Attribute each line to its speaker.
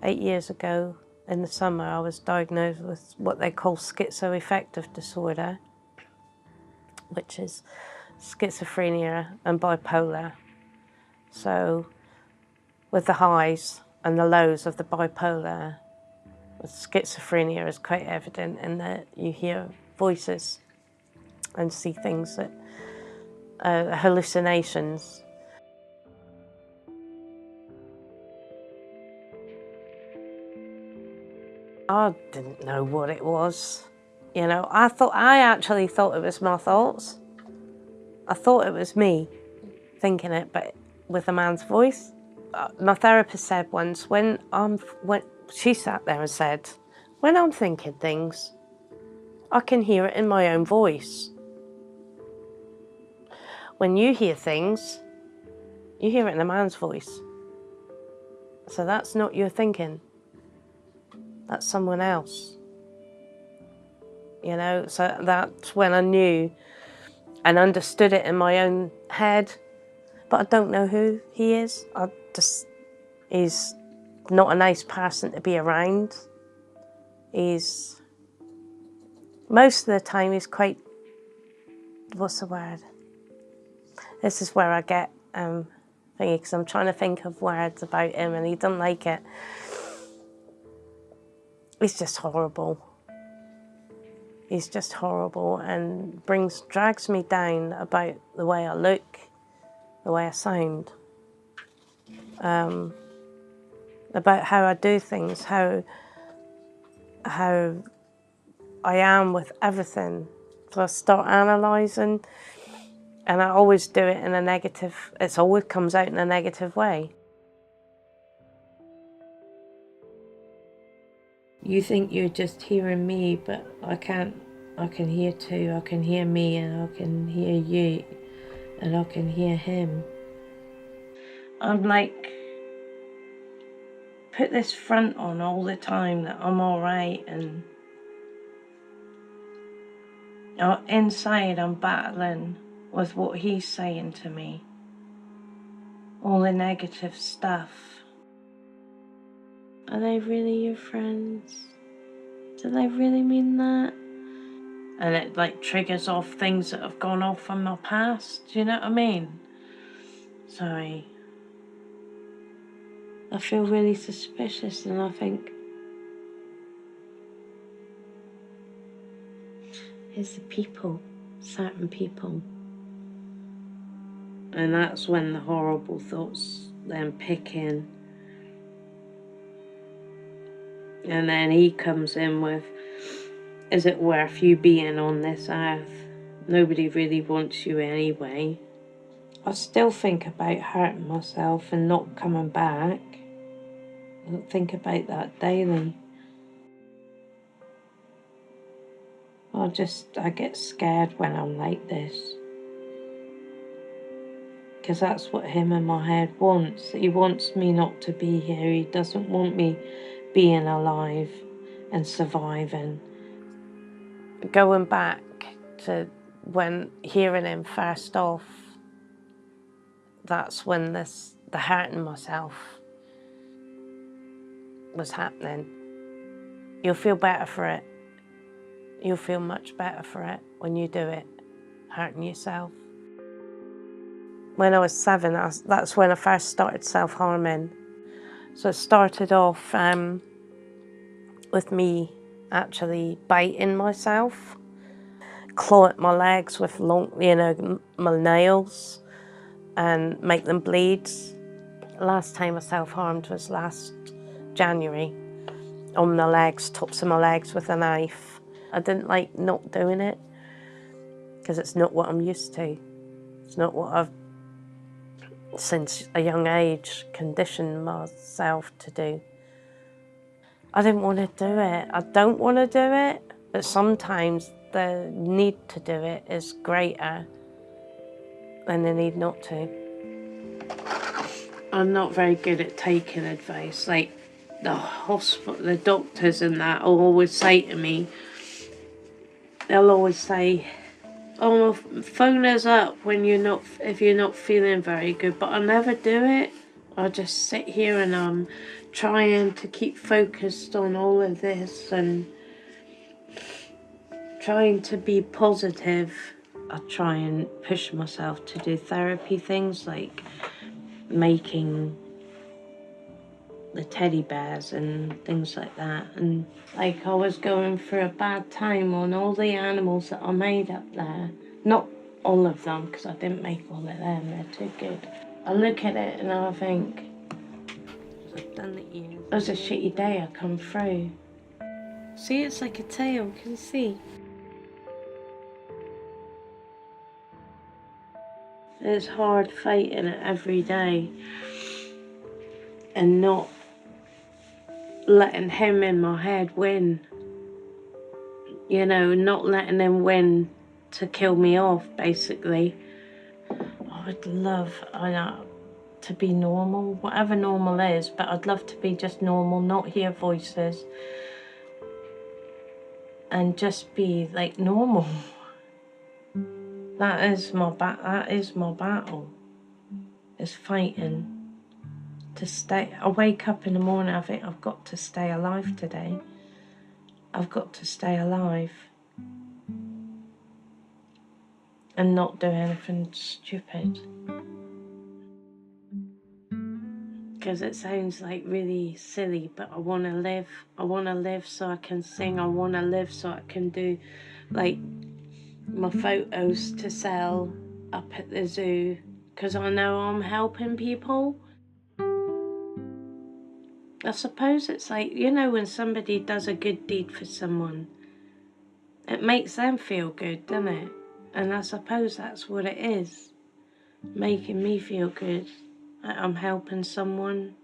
Speaker 1: 8 years ago in the summer, I was diagnosed with what they call Schizoaffective Disorder, which is schizophrenia and bipolar. So with the highs and the lows of the bipolar, with schizophrenia is quite evident in that you hear voices and see things that are hallucinations. I didn't know what it was. You know, I actually thought it was my thoughts. I thought it was me thinking it, but with a man's voice. My therapist said once, when she sat there and said, when I'm thinking things, I can hear it in my own voice. When you hear things, you hear it in a man's voice. So that's not your thinking. That's someone else. You know, so that's when I knew and understood it in my own head. But I don't know who he is. He's not a nice person to be around. Most of the time he's quite, what's the word? This is where I get thingy, because I'm trying to think of words about him and he doesn't like it. He's just horrible. He's just horrible and drags me down about the way I look, the way I sound, about how I do things, how I am with everything. So I start analysing, and I always do it in a negative, it always comes out in a negative way. You think you're just hearing me, but I can hear too. I can hear me and I can hear you and I can hear him. I'm like, put this front on all the time that I'm all right, and inside I'm battling with what he's saying to me. All the negative stuff. Are they really your friends? Do they really mean that? And it like triggers off things that have gone off from my past, do you know what I mean? Sorry. I feel really suspicious and I think, it's the people, certain people. And that's when the horrible thoughts then pick in. And then he comes in with, is it worth you being on this earth? Nobody really wants you anyway. I still think about hurting myself and not coming back. I think about that daily. I get scared when I'm like this. Because that's what him in my head wants. He wants me not to be here. He doesn't want me being alive and surviving. Going back to when hearing him first off, that's when the hurting myself was happening. You'll feel better for it. You'll feel much better for it when you do it, hurting yourself. When I was 7, that's when I first started self-harming. So it started off with me actually biting myself, claw at my legs with my nails and make them bleed. Last time I self-harmed was last January, on my legs, tops of my legs with a knife. I didn't like not doing it because it's not what I'm used to. It's not what I've, since a young age, conditioned myself to do. I didn't want to do it. I don't want to do it, but sometimes the need to do it is greater than the need not to. I'm not very good at taking advice. Like the hospital, the doctors and that will always say to me, they'll always say, oh, phone us up when if you're not feeling very good, but I never do it. I just sit here and I'm trying to keep focused on all of this and trying to be positive. I try and push myself to do therapy things like making the teddy bears and things like that. And like I was going through a bad time on all the animals that I made up there. Not all of them, because I didn't make all of them, they're too good. I look at it and I think, I've done it years. It was a shitty day I come through. See, it's like a tail, can you see? It's hard fighting it every day and not letting him in my head win. You know, not letting him win to kill me off, basically. I would love to be normal, whatever normal is, but I'd love to be just normal, not hear voices, and just be like normal. That is my battle. Is fighting to stay. I wake up in the morning, I think I've got to stay alive today. I've got to stay alive and not do anything stupid. Because it sounds like really silly, but I want to live. I want to live so I can sing. I want to live so I can do like my photos to sell up at the zoo, because I know I'm helping people. I suppose it's like, you know, when somebody does a good deed for someone, it makes them feel good, doesn't it? And I suppose that's what it is, making me feel good. I'm helping someone.